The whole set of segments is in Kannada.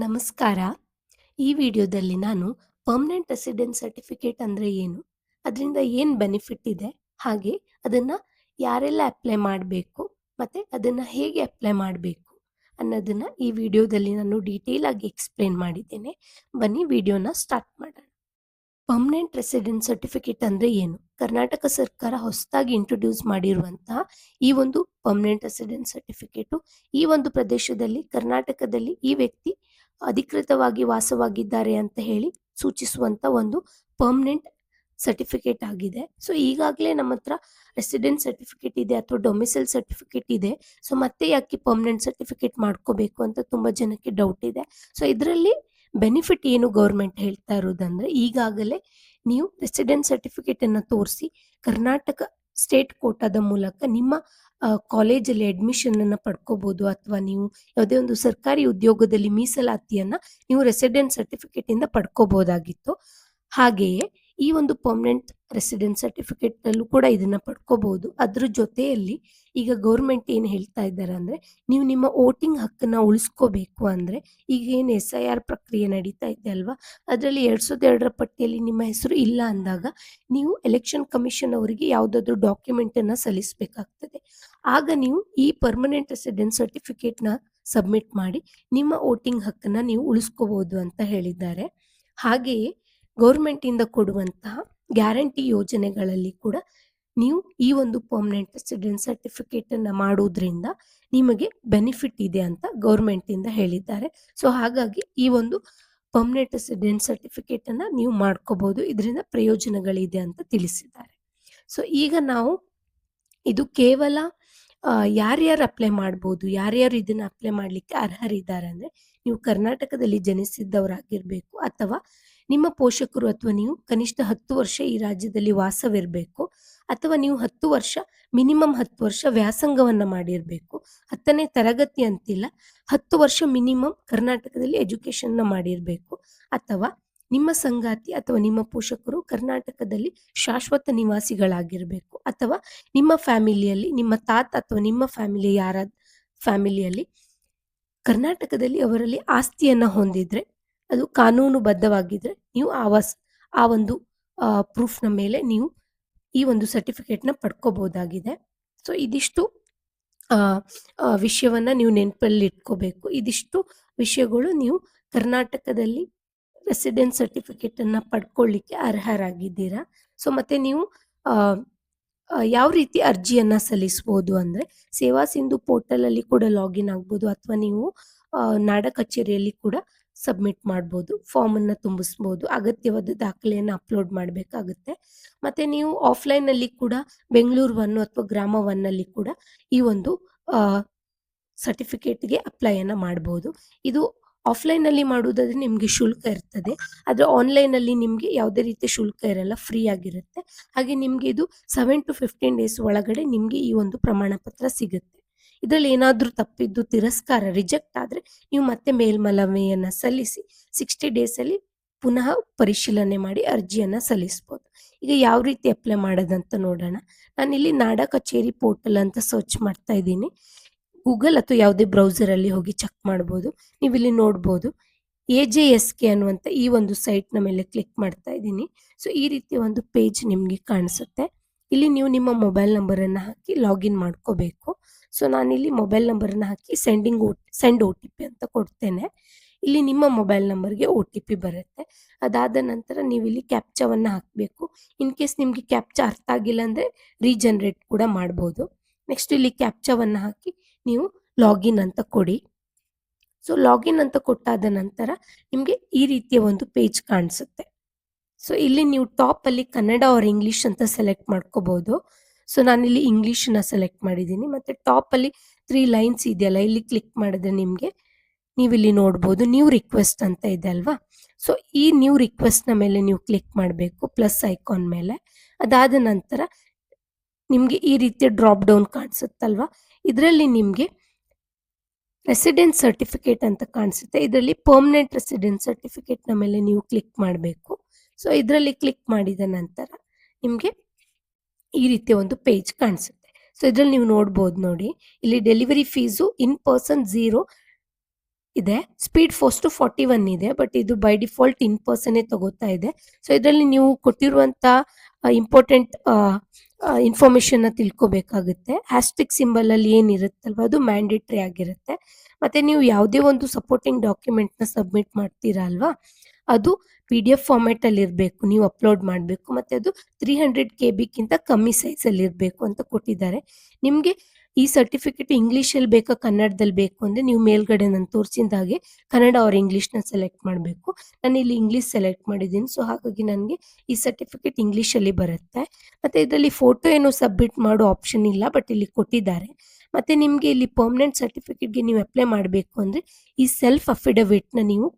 ನಮಸ್ಕಾರ. ಈ ವಿಡಿಯೋದಲ್ಲಿ ನಾನು ಪರ್ಮನೆಂಟ್ ರೆಸಿಡೆನ್ಸ್ ಸರ್ಟಿಫಿಕೇಟ್ ಅಂದರೆ ಏನು? ಅದರಿಂದ ಏನು ಬೆನಿಫಿಟ್ ಇದೆ? ಹಾಗೆ ಅದನ್ನು ಯಾರೆಲ್ಲ ಅಪ್ಲೈ ಮಾಡಬೇಕು? ಮತ್ತು ಅದನ್ನು ಹೇಗೆ ಅಪ್ಲೈ ಮಾಡಬೇಕು? ಅನ್ನೋದನ್ನು ಈ ವಿಡಿಯೋದಲ್ಲಿ ನಾನು ಡೀಟೇಲ್ ಆಗಿ ಎಕ್ಸ್‌ಪ್ಲೇನ್ ಮಾಡಿದ್ದೇನೆ. ಬನ್ನಿ ವಿಡಿಯೋನ ಸ್ಟಾರ್ಟ್ ಮಾಡೋಣ. ಪರ್ಮನೆಂಟ್ ರೆಸಿಡೆನ್ಸ್ ಸರ್ಟಿಫಿಕೇಟ್ ಅಂದರೆ ಏನು? ಕರ್ನಾಟಕ ಸರ್ಕಾರ ಹೊಸದಾಗಿ ಇಂಟ್ರೊಡ್ಯೂಸ್ ಮಾಡಿರುವಂತಹ ಈ ಒಂದು ಪರ್ಮನೆಂಟ್ ರೆಸಿಡೆನ್ಸ್ ಸರ್ಟಿಫಿಕೇಟು ಈ ಒಂದು ಪ್ರದೇಶದಲ್ಲಿ ಕರ್ನಾಟಕದಲ್ಲಿ ಈ ವ್ಯಕ್ತಿ ಅಧಿಕೃತವಾಗಿ ವಾಸವಾಗಿದ್ದಾರೆ ಅಂತ ಹೇಳಿ ಸೂಚಿಸುವಂತ ಒಂದು ಪರ್ಮನೆಂಟ್ ಸರ್ಟಿಫಿಕೇಟ್ ಆಗಿದೆ. ಸೊ ಈಗಾಗಲೇ ನಮ್ಮ ಹತ್ರ ರೆಸಿಡೆನ್ಸ್ ಸರ್ಟಿಫಿಕೇಟ್ ಇದೆ ಅಥವಾ ಡೊಮಿಸೈಲ್ ಸರ್ಟಿಫಿಕೇಟ್ ಇದೆ. ಸೊ ಮತ್ತೆ ಯಾಕೆ ಪರ್ಮನೆಂಟ್ ಸರ್ಟಿಫಿಕೇಟ್ ಮಾಡ್ಕೋಬೇಕು ಅಂತ ತುಂಬ ಜನಕ್ಕೆ ಡೌಟ್ ಇದೆ. ಸೊ ಇದರಲ್ಲಿ ಬೆನಿಫಿಟ್ ಏನು ಗೌರ್ಮೆಂಟ್ ಹೇಳ್ತಾ ಇರೋದಂದ್ರೆ, ಈಗಾಗಲೇ ನೀವು ರೆಸಿಡೆನ್ಸ್ ಸರ್ಟಿಫಿಕೇಟನ್ನು ತೋರಿಸಿ ಕರ್ನಾಟಕ ಸ್ಟೇಟ್ ಕೋಟಾದ ಮೂಲಕ ನಿಮ್ಮ ಕಾಲೇಜಲ್ಲಿ ಅಡ್ಮಿಷನನ್ನು ಪಡ್ಕೋಬೋದು, ಅಥವಾ ನೀವು ಯಾವುದೇ ಒಂದು ಸರ್ಕಾರಿ ಉದ್ಯೋಗದಲ್ಲಿ ಮೀಸಲಾತಿಯನ್ನು ನೀವು ರೆಸಿಡೆನ್ಸ್ ಸರ್ಟಿಫಿಕೇಟಿಂದ ಪಡ್ಕೋಬೋದಾಗಿತ್ತು. ಹಾಗೆಯೇ ಈ ಒಂದು ಪರ್ಮನೆಂಟ್ ರೆಸಿಡೆನ್ಸ್ ಸರ್ಟಿಫಿಕೇಟಲ್ಲೂ ಕೂಡ ಇದನ್ನು ಪಡ್ಕೋಬೋದು. ಅದ್ರ ಜೊತೆಯಲ್ಲಿ ಈಗ ಗೌರ್ಮೆಂಟ್ ಏನು ಹೇಳ್ತಾ ಇದ್ದಾರೆ ಅಂದರೆ, ನೀವು ನಿಮ್ಮ ವೋಟಿಂಗ್ ಹಕ್ಕನ್ನು ಉಳಿಸ್ಕೋಬೇಕು ಅಂದರೆ, ಈಗ ಏನು SIR ಪ್ರಕ್ರಿಯೆ ನಡೀತಾ ಇದೆ ಅಲ್ವಾ, ಅದರಲ್ಲಿ 2002ರ ಪಟ್ಟಿಯಲ್ಲಿ ನಿಮ್ಮ ಹೆಸರು ಇಲ್ಲ ಅಂದಾಗ ನೀವು ಎಲೆಕ್ಷನ್ ಕಮಿಷನ್ ಅವರಿಗೆ ಯಾವುದಾದ್ರೂ ಡಾಕ್ಯುಮೆಂಟನ್ನು ಸಲ್ಲಿಸಬೇಕಾಗ್ತದೆ. ಆಗ ನೀವು ಈ ಪರ್ಮನೆಂಟ್ ರೆಸಿಡೆನ್ಸ್ ಸರ್ಟಿಫಿಕೇಟ್ನ ಸಬ್ಮಿಟ್ ಮಾಡಿ ನಿಮ್ಮ ವೋಟಿಂಗ್ ಹಕ್ಕನ್ನು ನೀವು ಉಳಿಸ್ಕೋಬೋದು ಅಂತ ಹೇಳಿದ್ದಾರೆ. ಹಾಗೆಯೇ ಗೌರ್ಮೆಂಟಿಂದ ಕೊಡುವಂತಹ ಗ್ಯಾರಂಟಿ ಯೋಜನೆಗಳಲ್ಲಿ ಕೂಡ ನೀವು ಈ ಒಂದು ಪರ್ಮನೆಂಟ್ ರೆಸಿಡೆನ್ಸ್ ಸರ್ಟಿಫಿಕೇಟನ್ನು ಮಾಡೋದ್ರಿಂದ ನಿಮಗೆ ಬೆನಿಫಿಟ್ ಇದೆ ಅಂತ ಗೌರ್ಮೆಂಟಿಂದ ಹೇಳಿದ್ದಾರೆ. ಸೊ ಹಾಗಾಗಿ ಈ ಒಂದು ಪರ್ಮನೆಂಟ್ ರೆಸಿಡೆನ್ಸ್ ಸರ್ಟಿಫಿಕೇಟನ್ನು ನೀವು ಮಾಡ್ಕೋಬೋದು, ಇದರಿಂದ ಪ್ರಯೋಜನಗಳಿದೆ ಅಂತ ತಿಳಿಸಿದ್ದಾರೆ. ಸೊ ಈಗ ನಾವು ಇದು ಕೇವಲ ಯಾರ್ಯಾರು ಅಪ್ಲೈ ಮಾಡ್ಬೋದು, ಯಾರ್ಯಾರು ಇದನ್ನು ಅಪ್ಲೈ ಮಾಡಲಿಕ್ಕೆ ಅರ್ಹರಿದ್ದಾರೆ ಅಂದರೆ, ನೀವು ಕರ್ನಾಟಕದಲ್ಲಿ ಜನಿಸಿದ್ದವರಾಗಿರಬೇಕು, ಅಥವಾ ನಿಮ್ಮ ಪೋಷಕರು ಅಥವಾ ನೀವು ಕನಿಷ್ಠ 10 ವರ್ಷ ಈ ರಾಜ್ಯದಲ್ಲಿ ವಾಸವಿರಬೇಕು, ಅಥವಾ ನೀವು 10 ವರ್ಷ ಮಿನಿಮಮ್ 10 ವರ್ಷ ವ್ಯಾಸಂಗವನ್ನು ಮಾಡಿರಬೇಕು. 10ನೇ ತರಗತಿ ಅಂತಿಲ್ಲ, 10 ವರ್ಷ ಮಿನಿಮಮ್ ಕರ್ನಾಟಕದಲ್ಲಿ ಎಜುಕೇಷನ್ನ ಮಾಡಿರಬೇಕು, ಅಥವಾ ನಿಮ್ಮ ಸಂಗಾತಿ ಅಥವಾ ನಿಮ್ಮ ಪೋಷಕರು ಕರ್ನಾಟಕದಲ್ಲಿ ಶಾಶ್ವತ ನಿವಾಸಿಗಳಾಗಿರಬೇಕು, ಅಥವಾ ನಿಮ್ಮ ಫ್ಯಾಮಿಲಿಯಲ್ಲಿ ನಿಮ್ಮ ತಾತ ಅಥವಾ ನಿಮ್ಮ ಫ್ಯಾಮಿಲಿ ಫ್ಯಾಮಿಲಿಯಲ್ಲಿ ಕರ್ನಾಟಕದಲ್ಲಿ ಅವರಲ್ಲಿ ಆಸ್ತಿಯನ್ನು ಹೊಂದಿದ್ರೆ, ಅದು ಕಾನೂನುಬದ್ಧವಾಗಿದ್ರೆ ನೀವು ಆ ಒಂದು ಪ್ರೂಫ್ನ ಮೇಲೆ ನೀವು ಈ ಒಂದು ಸರ್ಟಿಫಿಕೇಟ್ನ ಪಡ್ಕೋಬೋದಾಗಿದೆ. ಸೊ ಇದಿಷ್ಟು ವಿಷಯವನ್ನು ನೀವು ನೆನಪಲ್ಲಿ ಇಟ್ಕೋಬೇಕು. ಇದಿಷ್ಟು ವಿಷಯಗಳು ನೀವು ಕರ್ನಾಟಕದಲ್ಲಿ ರೆಸಿಡೆನ್ಸ್ ಸರ್ಟಿಫಿಕೇಟನ್ನು ಪಡ್ಕೊಳ್ಳಿಕ್ಕೆ ಅರ್ಹರಾಗಿದ್ದೀರಾ. ಸೊ ಮತ್ತು ನೀವು ಯಾವ ರೀತಿ ಅರ್ಜಿಯನ್ನು ಸಲ್ಲಿಸ್ಬೋದು ಅಂದರೆ, ಸೇವಾ ಸಿಂಧು ಪೋರ್ಟಲಲ್ಲಿ ಕೂಡ ಲಾಗಿನ್ ಆಗ್ಬೋದು, ಅಥವಾ ನೀವು ನಾಡ ಕಚೇರಿಯಲ್ಲಿ ಕೂಡ ಸಬ್ಮಿಟ್ ಮಾಡ್ಬೋದು, ಫಾರ್ಮನ್ನು ತುಂಬಿಸ್ಬೋದು, ಅಗತ್ಯವಾದ ದಾಖಲೆಯನ್ನು ಅಪ್ಲೋಡ್ ಮಾಡಬೇಕಾಗುತ್ತೆ. ಮತ್ತು ನೀವು ಆಫ್ಲೈನಲ್ಲಿ ಕೂಡ ಬೆಂಗಳೂರು 1 ಅಥವಾ ಗ್ರಾಮ 1ನಲ್ಲಿ ಕೂಡ ಈ ಒಂದು ಸರ್ಟಿಫಿಕೇಟ್ಗೆ ಅಪ್ಲೈಯನ್ನು ಮಾಡ್ಬೋದು. ಇದು ಆಫ್ಲೈನಲ್ಲಿ ಮಾಡುವುದಾದರೆ ನಿಮಗೆ ಶುಲ್ಕ ಇರ್ತದೆ, ಆದರೆ ಆನ್ಲೈನಲ್ಲಿ ನಿಮಗೆ ಯಾವುದೇ ರೀತಿಯ ಶುಲ್ಕ ಇರಲ್ಲ, ಫ್ರೀ ಆಗಿರುತ್ತೆ. ಹಾಗೆ ನಿಮಗೆ ಇದು 7 to 15 ಡೇಸ್ ಒಳಗಡೆ ನಿಮಗೆ ಈ ಒಂದು ಪ್ರಮಾಣ ಪತ್ರ ಸಿಗುತ್ತೆ. ಇದರಲ್ಲಿ ಏನಾದರೂ ತಪ್ಪಿದ್ದು ತಿರಸ್ಕಾರ ರಿಜೆಕ್ಟ್ ಆದರೆ ನೀವು ಮತ್ತೆ ಮೇಲ್ಮನವಿಯನ್ನು ಸಲ್ಲಿಸಿ 60 ಡೇಸಲ್ಲಿ ಪುನಃ ಪರಿಶೀಲನೆ ಮಾಡಿ ಅರ್ಜಿಯನ್ನು ಸಲ್ಲಿಸ್ಬೋದು. ಈಗ ಯಾವ ರೀತಿ ಅಪ್ಲೈ ಮಾಡೋದಂತ ನೋಡೋಣ. ನಾನಿಲ್ಲಿ ನಾಡ ಕಚೇರಿ ಪೋರ್ಟಲ್ ಅಂತ ಸರ್ಚ್ ಮಾಡ್ತಾ ಇದ್ದೀನಿ. ಗೂಗಲ್ ಅಥವಾ ಯಾವುದೇ ಬ್ರೌಸರಲ್ಲಿ ಹೋಗಿ ಚೆಕ್ ಮಾಡ್ಬೋದು. ನೀವಿಲ್ಲಿ ನೋಡ್ಬೋದು AJSK ಅನ್ನುವಂಥ ಈ ಒಂದು ಸೈಟ್ನ ಮೇಲೆ ಕ್ಲಿಕ್ ಮಾಡ್ತಾ ಇದ್ದೀನಿ. ಸೊ ಈ ರೀತಿಯ ಒಂದು ಪೇಜ್ ನಿಮಗೆ ಕಾಣಿಸುತ್ತೆ. ಇಲ್ಲಿ ನೀವು ನಿಮ್ಮ ಮೊಬೈಲ್ ನಂಬರನ್ನು ಹಾಕಿ ಲಾಗಿನ್ ಮಾಡ್ಕೋಬೇಕು. ಸೊ ನಾನಿಲ್ಲಿ ಮೊಬೈಲ್ ನಂಬರನ್ನು ಹಾಕಿ ಸೆಂಡ್ OTP ಅಂತ ಕೊಡ್ತೇನೆ. ಇಲ್ಲಿ ನಿಮ್ಮ ಮೊಬೈಲ್ ನಂಬರ್ಗೆ OTP ಬರುತ್ತೆ. ಅದಾದ ನಂತರ ನೀವು ಇಲ್ಲಿ ಕ್ಯಾಪ್ಚಾವನ್ನು ಹಾಕಬೇಕು. ಇನ್ ಕೇಸ್ ನಿಮಗೆ ಕ್ಯಾಪ್ಚಾ ಅರ್ಥ ಆಗಿಲ್ಲ ಅಂದರೆ ರೀಜನ್ರೇಟ್ ಕೂಡ ಮಾಡ್ಬೋದು. ನೆಕ್ಸ್ಟ್ ಇಲ್ಲಿ ಕ್ಯಾಪ್ಚಾವನ್ನು ಹಾಕಿ ನೀವು ಲಾಗಿನ್ ಅಂತ ಕೊಡಿ. ಸೊ ಲಾಗಿನ್ ಅಂತ ಕೊಟ್ಟಾದ ನಂತರ ನಿಮಗೆ ಈ ರೀತಿಯ ಒಂದು ಪೇಜ್ ಕಾಣಿಸುತ್ತೆ. ಸೊ ಇಲ್ಲಿ ನೀವು ಟಾಪಲ್ಲಿ ಕನ್ನಡ ಆರ್ ಇಂಗ್ಲೀಷ್ ಅಂತ ಸೆಲೆಕ್ಟ್ ಮಾಡ್ಕೋಬೋದು. ಸೊ ನಾನಿಲ್ಲಿ ಇಂಗ್ಲೀಷನ್ನ ಸೆಲೆಕ್ಟ್ ಮಾಡಿದ್ದೀನಿ. ಮತ್ತು ಟಾಪಲ್ಲಿ 3 ಲೈನ್ಸ್ ಇದೆಯಲ್ಲ, ಇಲ್ಲಿ ಕ್ಲಿಕ್ ಮಾಡಿದ್ರೆ ನೀವಿಲ್ಲಿ ನೋಡ್ಬೋದು ನ್ಯೂ ರಿಕ್ವೆಸ್ಟ್ ಅಂತ ಇದೆ ಅಲ್ವಾ. ಸೊ ಈ ನ್ಯೂ ರಿಕ್ವೆಸ್ಟ್ನ ಮೇಲೆ ನೀವು ಕ್ಲಿಕ್ ಮಾಡಬೇಕು, ಪ್ಲಸ್ ಐಕಾನ್ ಮೇಲೆ. ಅದಾದ ನಂತರ ನಿಮಗೆ ಈ ರೀತಿಯ ಡ್ರಾಪ್ ಡೌನ್ ಕಾಣಿಸುತ್ತಲ್ವಾ, ಇದರಲ್ಲಿ ನಿಮಗೆ ರೆಸಿಡೆನ್ಸ್ ಸರ್ಟಿಫಿಕೇಟ್ ಅಂತ ಕಾಣಿಸುತ್ತೆ. ಇದರಲ್ಲಿ ಪರ್ಮನೆಂಟ್ ರೆಸಿಡೆನ್ಸ್ ಸರ್ಟಿಫಿಕೇಟ್ನ ಮೇಲೆ ನೀವು ಕ್ಲಿಕ್ ಮಾಡಬೇಕು. ಸೊ ಇದರಲ್ಲಿ ಕ್ಲಿಕ್ ಮಾಡಿದ ನಂತರ ನಿಮಗೆ ಈ ರೀತಿಯ ಒಂದು ಪೇಜ್ ಕಾಣಿಸುತ್ತೆ. ಸೊ ಇದರಲ್ಲಿ ನೀವು ನೋಡ್ಬೋದು, ನೋಡಿ ಇಲ್ಲಿ ಡೆಲಿವರಿ ಫೀಸು ಇನ್ ಪರ್ಸನ್ 0, ಇದೆ. ಸ್ಪೀಡ್ ಪೋಸ್ಟ್ 41 ಇದೆ. ಬಟ್ ಇದು ಬೈ ಡಿಫಾಲ್ಟ್ ಇನ್ ಪರ್ಸನ್ನೇ ತಗೋತಾ ಇದೆ. ಸೊ ಇದರಲ್ಲಿ ನೀವು ಕೊಟ್ಟಿರುವಂಥ ಇಂಪಾರ್ಟೆಂಟ್ ಇನ್ಫಾರ್ಮೇಷನ್ನ ತಿಳ್ಕೊಬೇಕಾಗುತ್ತೆ. ಹ್ಯಾಶ್ಟ್ಯಾಗ್ ಸಿಂಬಲ್ ಅಲ್ಲಿ ಏನಿರುತ್ತಲ್ವ ಅದು ಮ್ಯಾಂಡೇಟರಿ ಆಗಿರುತ್ತೆ. ಮತ್ತೆ ನೀವು ಯಾವುದೇ ಒಂದು ಸಪೋರ್ಟಿಂಗ್ ಡಾಕ್ಯುಮೆಂಟ್‌ನ ಸಬ್ಮಿಟ್ ಮಾಡ್ತೀರಾ ಅಲ್ವಾ, ಅದು PDF ಫಾರ್ಮ್ಯಾಟಲ್ಲಿ ಇರಬೇಕು. ನೀವು ಅಪ್ಲೋಡ್ ಮಾಡಬೇಕು. ಮತ್ತೆ ಅದು 300 ಕೆಬಿಗಿಂತ ಕಮ್ಮಿ ಸೈಜಲ್ಲಿ ಇರಬೇಕು ಅಂತ ಕೊಟ್ಟಿದ್ದಾರೆ. ನಿಮಗೆ ಈ ಸರ್ಟಿಫಿಕೇಟ್ ಇಂಗ್ಲೀಷಲ್ಲಿ ಬೇಕಾ ಕನ್ನಡದಲ್ಲಿ ಬೇಕು ಅಂದರೆ ನೀವು ಮೇಲ್ಗಡೆ ನಾನು ತೋರಿಸಿದ ಹಾಗೆ ಕನ್ನಡ ಆರ್ ಇಂಗ್ಲೀಷ್‌ನ ಸೆಲೆಕ್ಟ್ ಮಾಡಬೇಕು. ನಾನಿಲ್ಲಿ ಇಂಗ್ಲೀಷ್ ಸೆಲೆಕ್ಟ್ ಮಾಡಿದ್ದೀನಿ. ಸೊ ಹಾಗಾಗಿ ನನಗೆ ಈ ಸರ್ಟಿಫಿಕೇಟ್ ಇಂಗ್ಲೀಷಲ್ಲಿ ಬರುತ್ತೆ. ಮತ್ತು ಇದರಲ್ಲಿ ಫೋಟೋ ಏನು ಸಬ್ಮಿಟ್ ಮಾಡೋ ಆಪ್ಷನ್ ಇಲ್ಲ, ಬಟ್ ಇಲ್ಲಿ ಕೊಟ್ಟಿದ್ದಾರೆ. ಮತ್ತು ನಿಮಗೆ ಇಲ್ಲಿ ಪರ್ಮನೆಂಟ್ ಸರ್ಟಿಫಿಕೇಟ್‌ಗೆ ನೀವು ಅಪ್ಲೈ ಮಾಡಬೇಕು ಅಂದರೆ ಈ ಸೆಲ್ಫ್ ಅಫಿಡವಿಟ್‌ನ ನೀವು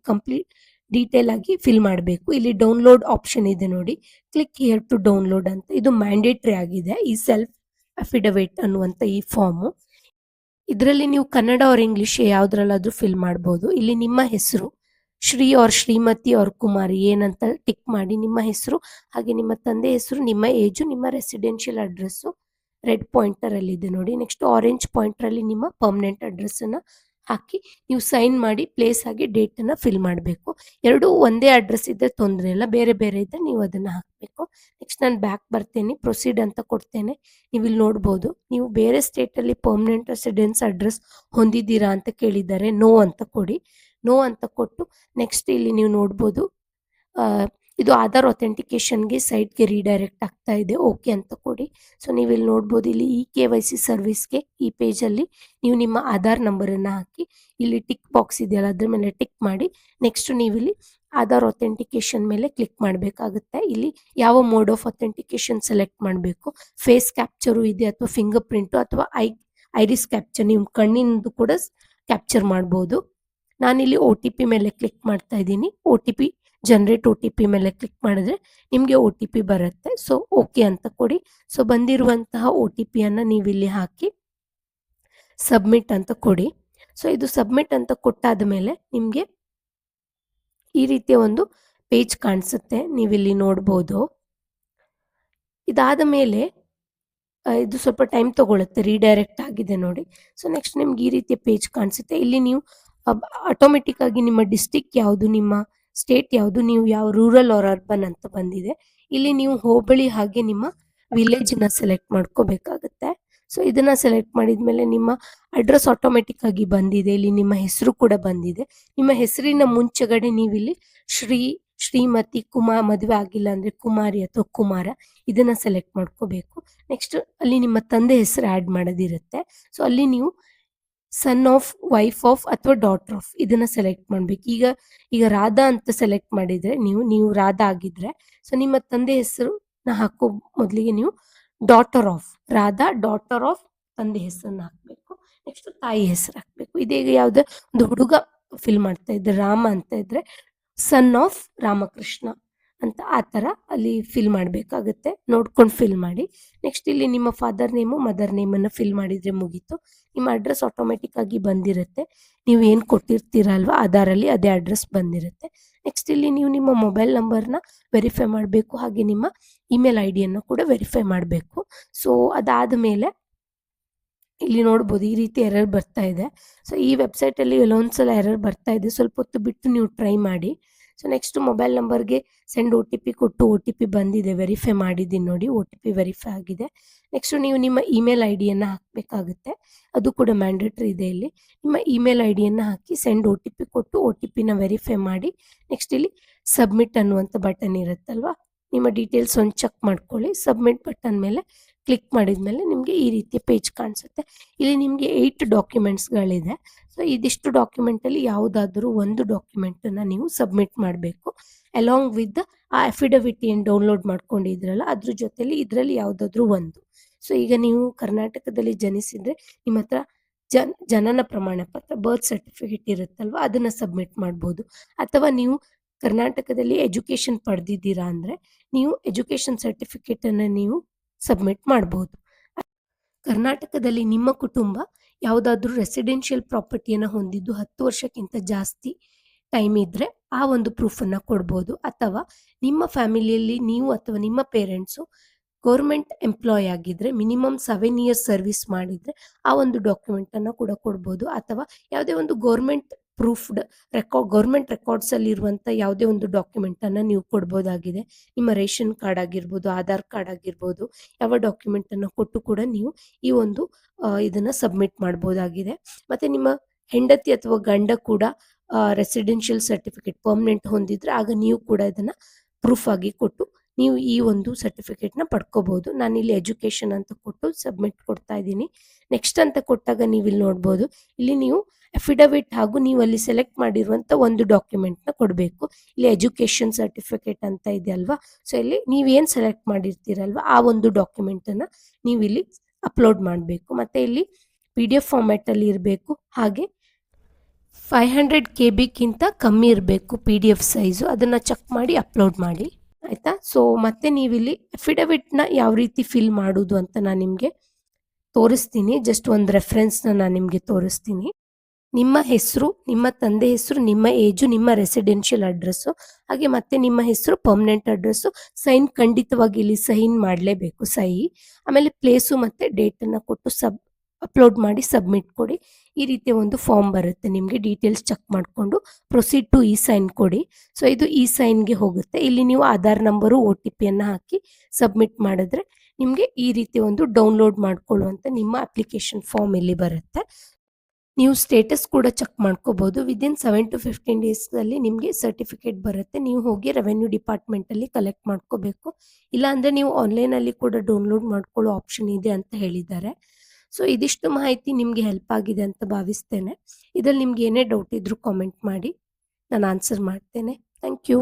ಡೀಟೇಲ್ ಆಗಿ ಫಿಲ್ ಮಾಡಬೇಕು. ಇಲ್ಲಿ ಡೌನ್ಲೋಡ್ ಆಪ್ಷನ್ ಇದೆ ನೋಡಿ, ಕ್ಲಿಕ್ ಹಿಯರ್ ಟು ಡೌನ್ಲೋಡ್ ಅಂತ. ಇದು ಮ್ಯಾಂಡೇಟರಿ ಆಗಿದೆ ಈ ಸೆಲ್ಫ್ ಅಫಿಡವಿಟ್ ಅನ್ನುವಂಥ ಈ ಫಾರ್ಮು. ಇದರಲ್ಲಿ ನೀವು ಕನ್ನಡ ಆರ್ ಇಂಗ್ಲೀಷ್ ಯಾವುದ್ರಲ್ಲಾದರೂ ಫಿಲ್ ಮಾಡ್ಬೋದು. ಇಲ್ಲಿ ನಿಮ್ಮ ಹೆಸರು ಶ್ರೀ ಆರ್ ಶ್ರೀಮತಿ ಆರ್ ಕುಮಾರಿ ಏನಂತ ಟಿಕ್ ಮಾಡಿ ನಿಮ್ಮ ಹೆಸರು, ಹಾಗೆ ನಿಮ್ಮ ತಂದೆ ಹೆಸರು, ನಿಮ್ಮ ಏಜು, ನಿಮ್ಮ ರೆಸಿಡೆನ್ಷಿಯಲ್ ಅಡ್ರೆಸ್ಸು ರೆಡ್ ಪಾಯಿಂಟರಲ್ಲಿ ಇದೆ ನೋಡಿ. ನೆಕ್ಸ್ಟ್ ಆರೆಂಜ್ ಪಾಯಿಂಟರಲ್ಲಿ ನಿಮ್ಮ ಪರ್ಮನೆಂಟ್ ಅಡ್ರೆಸ್ಸನ್ನು ಹಾಕಿ ನೀವು ಸೈನ್ ಮಾಡಿ ಪ್ಲೇಸ್ ಆಗಿ ಡೇಟನ್ನು ಫಿಲ್ ಮಾಡಬೇಕು. ಎರಡೂ ಒಂದೇ ಅಡ್ರೆಸ್ ಇದ್ದರೆ ತೊಂದರೆ ಇಲ್ಲ, ಬೇರೆ ಬೇರೆ ಇದ್ದರೆ ನೀವು ಅದನ್ನು ಹಾಕಬೇಕು. ನೆಕ್ಸ್ಟ್ ನಾನು ಬ್ಯಾಕ್ ಬರ್ತೇನೆ, ಪ್ರೊಸೀಡ್ ಅಂತ ಕೊಡ್ತೇನೆ. ನೀವು ಇಲ್ಲಿ ನೋಡ್ಬೋದು, ನೀವು ಬೇರೆ ಸ್ಟೇಟಲ್ಲಿ ಪರ್ಮನೆಂಟ್ ರೆಸಿಡೆನ್ಸ್ ಅಡ್ರೆಸ್ ಹೊಂದಿದ್ದೀರಾ ಅಂತ ಕೇಳಿದ್ದಾರೆ. ನೋ ಅಂತ ಕೊಡಿ. ನೋ ಅಂತ ಕೊಟ್ಟು ನೆಕ್ಸ್ಟ್ ಇಲ್ಲಿ ನೀವು ನೋಡ್ಬೋದು ಇದು ಆಧಾರ್ ಅಥೆಂಟಿಕೇಷನ್ಗೆ ಸೈಟ್ಗೆ ರೀಡೈರೆಕ್ಟ್ ಆಗ್ತಾ ಇದೆ. ಓಕೆ ಅಂತ ಕೊಡಿ. ಸೊ ನೀವು ಇಲ್ಲಿ ನೋಡ್ಬೋದು, ಇಲ್ಲಿ KYC ಸರ್ವಿಸ್ಗೆ ಈ ಪೇಜಲ್ಲಿ ನೀವು ನಿಮ್ಮ ಆಧಾರ್ ನಂಬರನ್ನು ಹಾಕಿ ಇಲ್ಲಿ ಟಿಕ್ ಬಾಕ್ಸ್ ಇದೆಯಲ್ಲ ಅದ್ರ ಮೇಲೆ ಟಿಕ್ ಮಾಡಿ ನೆಕ್ಸ್ಟ್ ನೀವು ಇಲ್ಲಿ ಆಧಾರ್ ಅಥೆಂಟಿಕೇಷನ್ ಮೇಲೆ ಕ್ಲಿಕ್ ಮಾಡಬೇಕಾಗುತ್ತೆ. ಇಲ್ಲಿ ಯಾವ ಮೋಡ್ ಆಫ್ ಅಥೆಂಟಿಕೇಷನ್ ಸೆಲೆಕ್ಟ್ ಮಾಡಬೇಕು, ಫೇಸ್ ಕ್ಯಾಪ್ಚರು ಇದೆ ಅಥವಾ ಫಿಂಗರ್ ಪ್ರಿಂಟು ಅಥವಾ ಐರಿಸ್ ಕ್ಯಾಪ್ಚರ್, ನೀವು ಕಣ್ಣಿಂದು ಕೂಡ ಕ್ಯಾಪ್ಚರ್ ಮಾಡ್ಬೋದು. ನಾನಿಲ್ಲಿ OTP ಮೇಲೆ ಕ್ಲಿಕ್ ಮಾಡ್ತಾ ಇದ್ದೀನಿ. OTP ಜನರೇಟ್ OTP ಮೇಲೆ ಕ್ಲಿಕ್ ಮಾಡಿದ್ರೆ ನಿಮಗೆ OTP ಬರುತ್ತೆ. ಸೊ ಓಕೆ ಅಂತ ಕೊಡಿ. ಸೊ ಬಂದಿರುವಂತಹ OTPಯನ್ನು ನೀವು ಇಲ್ಲಿ ಹಾಕಿ ಸಬ್ಮಿಟ್ ಅಂತ ಕೊಡಿ. ಸೊ ಇದು ಸಬ್ಮಿಟ್ ಅಂತ ಕೊಟ್ಟಾದ ಮೇಲೆ ನಿಮಗೆ ಈ ರೀತಿಯ ಒಂದು ಪೇಜ್ ಕಾಣಿಸುತ್ತೆ, ನೀವಿಲ್ಲಿ ನೋಡ್ಬೋದು. ಇದಾದ ಮೇಲೆ ಇದು ಸ್ವಲ್ಪ ಟೈಮ್ ತಗೊಳುತ್ತೆ, ರೀಡೈರೆಕ್ಟ್ ಆಗಿದೆ ನೋಡಿ. ಸೊ ನೆಕ್ಸ್ಟ್ ನಿಮ್ಗೆ ಈ ರೀತಿಯ ಪೇಜ್ ಕಾಣಿಸುತ್ತೆ. ಇಲ್ಲಿ ನೀವು ಆಟೋಮೆಟಿಕ್ ಆಗಿ ನಿಮ್ಮ ಡಿಸ್ಟಿಕ್ ಯಾವುದು, ನಿಮ್ಮ ಸ್ಟೇಟ್ ಯಾವುದು, ನೀವು ಯಾವ ರೂರಲ್ ಆರ್ ಅರ್ಬನ್ ಅಂತ ಬಂದಿದೆ. ಇಲ್ಲಿ ನೀವು ಹೋಬಳಿ ಹಾಗೆ ನಿಮ್ಮ ವಿಲೇಜ್ನ ಸೆಲೆಕ್ಟ್ ಮಾಡ್ಕೋಬೇಕಾಗುತ್ತೆ. ಸೊ ಇದನ್ನ ಸೆಲೆಕ್ಟ್ ಮಾಡಿದ್ಮೇಲೆ ನಿಮ್ಮ ಅಡ್ರೆಸ್ ಆಟೋಮೆಟಿಕ್ ಆಗಿ ಬಂದಿದೆ. ಇಲ್ಲಿ ನಿಮ್ಮ ಹೆಸರು ಕೂಡ ಬಂದಿದೆ. ನಿಮ್ಮ ಹೆಸರಿನ ಮುಂಚೆಗಡೆ ನೀವಿಲ್ಲಿ ಶ್ರೀಮತಿ ಮದುವೆ ಆಗಿಲ್ಲ ಅಂದರೆ ಕುಮಾರಿ ಅಥವಾ ಕುಮಾರ ಇದನ್ನ ಸೆಲೆಕ್ಟ್ ಮಾಡ್ಕೋಬೇಕು. ನೆಕ್ಸ್ಟ್ ಅಲ್ಲಿ ನಿಮ್ಮ ತಂದೆ ಹೆಸರು ಆ್ಯಡ್ ಮಾಡೋದಿರುತ್ತೆ. ಸೊ ಅಲ್ಲಿ ನೀವು ಸನ್ ಆಫ್, ವೈಫ್ ಆಫ್ ಅಥವಾ ಡಾಟರ್ ಆಫ್ ಇದನ್ನ ಸೆಲೆಕ್ಟ್ ಮಾಡ್ಬೇಕು. ಈಗ ರಾಧಾ ಅಂತ ಸೆಲೆಕ್ಟ್ ಮಾಡಿದ್ರೆ ನೀವು ರಾಧಾ ಆಗಿದ್ರೆ ಸೊ ನಿಮ್ಮ ತಂದೆ ಹೆಸರನ್ನ ಹಾಕೋ ಮೊದಲಿಗೆ ನೀವು daughter of Radha, daughter of ತಂದೆ ಹೆಸರನ್ನ ಹಾಕಬೇಕು. ನೆಕ್ಸ್ಟ್ ತಾಯಿ ಹೆಸರು ಹಾಕಬೇಕು. ಇದೀಗ ಯಾವುದೇ ಒಂದು ಹುಡುಗ ಫಿಲ್ ಮಾಡ್ತಾ ಇದ್ರೆ ರಾಮ ಅಂತ ಇದ್ರೆ ಸನ್ ಆಫ್ ರಾಮಕೃಷ್ಣ ಅಂತ ಆ ಥರ ಅಲ್ಲಿ ಫಿಲ್ ಮಾಡಬೇಕಾಗುತ್ತೆ. ನೋಡ್ಕೊಂಡು ಫಿಲ್ ಮಾಡಿ. ನೆಕ್ಸ್ಟ್ ಇಲ್ಲಿ ನಿಮ್ಮ ಫಾದರ್ ನೇಮು ಮದರ್ ನೇಮನ್ನು ಫಿಲ್ ಮಾಡಿದರೆ ಮುಗೀತು. ನಿಮ್ಮ ಅಡ್ರೆಸ್ ಆಟೋಮೆಟಿಕ್ ಆಗಿ ಬಂದಿರುತ್ತೆ. ನೀವು ಏನು ಕೊಟ್ಟಿರ್ತೀರಲ್ವ ಆಧಾರಲ್ಲಿ ಅದೇ ಅಡ್ರೆಸ್ ಬಂದಿರುತ್ತೆ. ನೆಕ್ಸ್ಟ್ ಇಲ್ಲಿ ನೀವು ನಿಮ್ಮ ಮೊಬೈಲ್ ನಂಬರ್ನ ವೆರಿಫೈ ಮಾಡಬೇಕು, ಹಾಗೆ ನಿಮ್ಮ ಇಮೇಲ್ ID ಕೂಡ ವೆರಿಫೈ ಮಾಡಬೇಕು. ಸೊ ಅದಾದ ಮೇಲೆ ಇಲ್ಲಿ ನೋಡ್ಬೋದು ಈ ರೀತಿ ಎರರ್ ಬರ್ತಾ ಇದೆ. ಸೊ ಈ ವೆಬ್ಸೈಟಲ್ಲಿ ಕೆಲವೊಂದ್ಸಲ ಎರರ್ ಬರ್ತಾ ಇದೆ, ಸ್ವಲ್ಪ ಹೊತ್ತು ಬಿಟ್ಟು ನೀವು ಟ್ರೈ ಮಾಡಿ. ಸೊ ನೆಕ್ಸ್ಟ್ ಮೊಬೈಲ್ ನಂಬರ್ಗೆ ಸೆಂಡ್ OTP ಕೊಟ್ಟು OTP ಬಂದಿದೆ, ವೆರಿಫೈ ಮಾಡಿದ್ದೀನಿ ನೋಡಿ, OTP ವೆರಿಫೈ ಆಗಿದೆ. ನೆಕ್ಸ್ಟ್ ನೀವು ನಿಮ್ಮ ಇಮೇಲ್ ID ಹಾಕಬೇಕಾಗುತ್ತೆ, ಅದು ಕೂಡ ಮ್ಯಾಂಡೇಟ್ರಿ ಇದೆ. ಇಲ್ಲಿ ನಿಮ್ಮ ಇಮೇಲ್ ID ಹಾಕಿ ಸೆಂಡ್ OTP ಕೊಟ್ಟು OTPನ ವೆರಿಫೈ ಮಾಡಿ. ನೆಕ್ಸ್ಟ್ ಇಲ್ಲಿ ಸಬ್ಮಿಟ್ ಅನ್ನುವಂಥ ಬಟನ್ ಇರುತ್ತಲ್ವ, ನಿಮ್ಮ ಡೀಟೇಲ್ಸ್ ಒಂದು ಚೆಕ್ ಮಾಡ್ಕೊಳ್ಳಿ. ಸಬ್ಮಿಟ್ ಬಟನ್ ಮೇಲೆ ಕ್ಲಿಕ್ ಮಾಡಿದ ಮೇಲೆ ನಿಮಗೆ ಈ ರೀತಿಯ ಪೇಜ್ ಕಾಣಿಸುತ್ತೆ. ಇಲ್ಲಿ ನಿಮಗೆ 8 ಡಾಕ್ಯುಮೆಂಟ್ಸ್ಗಳಿದೆ. ಸೊ ಇದಿಷ್ಟು ಡಾಕ್ಯುಮೆಂಟಲ್ಲಿ ಯಾವುದಾದ್ರೂ ಒಂದು ಡಾಕ್ಯುಮೆಂಟನ್ನು ನೀವು ಸಬ್ಮಿಟ್ ಮಾಡಬೇಕು. ಅಲಾಂಗ್ ವಿತ್ ಆ ಅಫಿಡವಿಟ್ ಏನು ಡೌನ್ಲೋಡ್ ಮಾಡ್ಕೊಂಡಿದ್ರಲ್ಲ ಅದ್ರ ಜೊತೆಲಿ ಇದರಲ್ಲಿ ಯಾವುದಾದ್ರೂ ಒಂದು. ಸೊ ಈಗ ನೀವು ಕರ್ನಾಟಕದಲ್ಲಿ ಜನಿಸಿದರೆ ನಿಮ್ಮ ಹತ್ರ ಜನನ ಪ್ರಮಾಣ ಪತ್ರ, ಬರ್ತ್ ಸರ್ಟಿಫಿಕೇಟ್ ಇರುತ್ತಲ್ವ ಅದನ್ನು ಸಬ್ಮಿಟ್ ಮಾಡ್ಬೋದು. ಅಥವಾ ನೀವು ಕರ್ನಾಟಕದಲ್ಲಿ ಎಜುಕೇಷನ್ ಪಡೆದಿದ್ದೀರಾ ಅಂದರೆ ನೀವು ಎಜುಕೇಷನ್ ಸರ್ಟಿಫಿಕೇಟನ್ನು ನೀವು ಸಬ್ಮಿಟ್ ಮಾಡ್ಬೋದು. ಕರ್ನಾಟಕದಲ್ಲಿ ನಿಮ್ಮ ಕುಟುಂಬ ಯಾವುದಾದ್ರೂ ರೆಸಿಡೆನ್ಷಿಯಲ್ ಪ್ರಾಪರ್ಟಿಯನ್ನು ಹೊಂದಿದ್ದು 10 ವರ್ಷಕ್ಕಿಂತ ಜಾಸ್ತಿ ಟೈಮ್ ಇದ್ದರೆ ಆ ಒಂದು ಪ್ರೂಫನ್ನು ಕೊಡ್ಬೋದು. ಅಥವಾ ನಿಮ್ಮ ಫ್ಯಾಮಿಲಿಯಲ್ಲಿ ನೀವು ಅಥವಾ ನಿಮ್ಮ ಪೇರೆಂಟ್ಸು ಗೌರ್ಮೆಂಟ್ ಎಂಪ್ಲಾಯ್ ಆಗಿದ್ದರೆ ಮಿನಿಮಮ್ 7 ಇಯರ್ಸ್ ಸರ್ವಿಸ್ ಮಾಡಿದರೆ ಆ ಒಂದು ಡಾಕ್ಯುಮೆಂಟನ್ನು ಕೂಡ ಕೊಡ್ಬೋದು. ಅಥವಾ ಯಾವುದೇ ಒಂದು ಗೌರ್ಮೆಂಟ್ ಪ್ರೂಫ್ಡ್ ಗೌರ್ಮೆಂಟ್ ರೆಕಾರ್ಡ್ಸಲ್ಲಿ ಇರುವಂಥ ಯಾವುದೇ ಒಂದು ಡಾಕ್ಯುಮೆಂಟನ್ನು ನೀವು ಕೊಡ್ಬೋದಾಗಿದೆ. ನಿಮ್ಮ ರೇಷನ್ ಕಾರ್ಡ್ ಆಗಿರ್ಬೋದು, ಆಧಾರ್ ಕಾರ್ಡ್ ಆಗಿರ್ಬೋದು, ಯಾವ ಡಾಕ್ಯುಮೆಂಟನ್ನು ಕೊಟ್ಟು ಕೂಡ ನೀವು ಈ ಒಂದು ಇದನ್ನು ಸಬ್ಮಿಟ್ ಮಾಡ್ಬೋದಾಗಿದೆ. ಮತ್ತು ನಿಮ್ಮ ಹೆಂಡತಿ ಅಥವಾ ಗಂಡ ಕೂಡ ರೆಸಿಡೆನ್ಷಿಯಲ್ ಸರ್ಟಿಫಿಕೇಟ್ ಪರ್ಮನೆಂಟ್ ಹೊಂದಿದ್ರೆ ಆಗ ನೀವು ಕೂಡ ಇದನ್ನು ಪ್ರೂಫ್ ಆಗಿ ಕೊಟ್ಟು ನೀವು ಈ ಒಂದು ಸರ್ಟಿಫಿಕೇಟ್ನ ಪಡ್ಕೋಬಹುದು. ನಾನಿಲ್ಲಿ ಎಜುಕೇಷನ್ ಅಂತ ಕೊಟ್ಟು ಸಬ್ಮಿಟ್ ಕೊಡ್ತಾ ಇದ್ದೀನಿ. ನೆಕ್ಸ್ಟ್ ಅಂತ ಕೊಟ್ಟಾಗ ನೀವು ಇಲ್ಲಿ ನೋಡ್ಬೋದು, ಇಲ್ಲಿ ನೀವು ಅಫಿಡವಿಟ್ ಹಾಗೂ ನೀವು ಅಲ್ಲಿ ಸೆಲೆಕ್ಟ್ ಮಾಡಿರುವಂಥ ಒಂದು ಡಾಕ್ಯುಮೆಂಟ್ನ ಕೊಡಬೇಕು. ಇಲ್ಲಿ ಎಜುಕೇಷನ್ ಸರ್ಟಿಫಿಕೇಟ್ ಅಂತ ಇದೆ ಅಲ್ವಾ, ಸೊ ಇಲ್ಲಿ ನೀವೇನು ಸೆಲೆಕ್ಟ್ ಮಾಡಿರ್ತೀರಲ್ವ ಆ ಒಂದು ಡಾಕ್ಯುಮೆಂಟನ್ನು ನೀವು ಇಲ್ಲಿ ಅಪ್ಲೋಡ್ ಮಾಡಬೇಕು. ಮತ್ತು ಇಲ್ಲಿ PDF ಫಾರ್ಮ್ಯಾಟಲ್ಲಿ ಇರಬೇಕು. ಹಾಗೆ 500 KB ಕಮ್ಮಿ ಇರಬೇಕು PDF ಸೈಜು. ಅದನ್ನು ಚೆಕ್ ಮಾಡಿ ಅಪ್ಲೋಡ್ ಮಾಡಿ, ಆಯಿತಾ. ಸೊ ಮತ್ತೆ ನೀವಿಲ್ಲಿ ಅಫಿಡವಿಟ್ನ ಯಾವ ರೀತಿ ಫಿಲ್ ಮಾಡೋದು ಅಂತ ನಾನು ನಿಮಗೆ ತೋರಿಸ್ತೀನಿ. ಜಸ್ಟ್ ಒಂದು ರೆಫರೆನ್ಸ್ನ ನಾನು ನಿಮಗೆ ತೋರಿಸ್ತೀನಿ. ನಿಮ್ಮ ಹೆಸರು, ನಿಮ್ಮ ತಂದೆ ಹೆಸರು, ನಿಮ್ಮ ಏಜು, ನಿಮ್ಮ ರೆಸಿಡೆನ್ಷಿಯಲ್ ಅಡ್ರೆಸ್ಸು, ಹಾಗೆ ಮತ್ತೆ ನಿಮ್ಮ ಹೆಸರು, ಪರ್ಮನೆಂಟ್ ಅಡ್ರೆಸ್ಸು, ಸೈನ್ ಖಂಡಿತವಾಗಿ ಇಲ್ಲಿ ಸೈನ್ ಮಾಡಲೇಬೇಕು, ಸಹಿ. ಆಮೇಲೆ ಪ್ಲೇಸು ಮತ್ತು ಡೇಟನ್ನು ಕೊಟ್ಟು ಅಪ್ಲೋಡ್ ಮಾಡಿ ಸಬ್ಮಿಟ್ ಕೊಡಿ. ಈ ರೀತಿಯ ಒಂದು ಫಾರ್ಮ್ ಬರುತ್ತೆ ನಿಮಗೆ. ಡೀಟೇಲ್ಸ್ ಚೆಕ್ ಮಾಡಿಕೊಂಡು ಪ್ರೊಸೀಡ್ ಟು ಇ-ಸೈನ್ ಕೊಡಿ. ಸೊ ಇದು ಇ-ಸೈನ್ಗೆ ಹೋಗುತ್ತೆ. ಇಲ್ಲಿ ನೀವು ಆಧಾರ್ ನಂಬರು, OTPಯನ್ನು ಹಾಕಿ ಸಬ್ಮಿಟ್ ಮಾಡಿದ್ರೆ ನಿಮಗೆ ಈ ರೀತಿ ಒಂದು ಡೌನ್ಲೋಡ್ ಮಾಡ್ಕೊಳ್ಳುವಂಥ ನಿಮ್ಮ ಅಪ್ಲಿಕೇಶನ್ ಫಾರ್ಮ್ ಇಲ್ಲಿ ಬರುತ್ತೆ. ನೀವು ಸ್ಟೇಟಸ್ ಕೂಡ ಚೆಕ್ ಮಾಡ್ಕೋಬೋದು. ವಿದಿನ್ 7 to 15 ಡೇಸಲ್ಲಿ ನಿಮಗೆ ಸರ್ಟಿಫಿಕೇಟ್ ಬರುತ್ತೆ. ನೀವು ಹೋಗಿ ರೆವೆನ್ಯೂ ಡಿಪಾರ್ಟ್ಮೆಂಟಲ್ಲಿ ಕಲೆಕ್ಟ್ ಮಾಡ್ಕೋಬೇಕು. ಇಲ್ಲಾಂದರೆ ನೀವು ಆನ್ಲೈನಲ್ಲಿ ಕೂಡ ಡೌನ್ಲೋಡ್ ಮಾಡ್ಕೊಳ್ಳೋ ಆಪ್ಷನ್ ಇದೆ ಅಂತ ಹೇಳಿದ್ದಾರೆ. ಸೊ ಇದಿಷ್ಟು ಮಾಹಿತಿ ನಿಮಗೆ ಹೆಲ್ಪ್ ಆಗಿದೆ ಅಂತ ಭಾವಿಸ್ತೇನೆ. ಇದರಲ್ಲಿ ನಿಮ್ಗೆ ಏನೇ ಡೌಟ್ ಇದ್ದರೂ ಕಾಮೆಂಟ್ ಮಾಡಿ, ನಾನು ಆನ್ಸರ್ ಮಾಡ್ತೇನೆ. Thank you.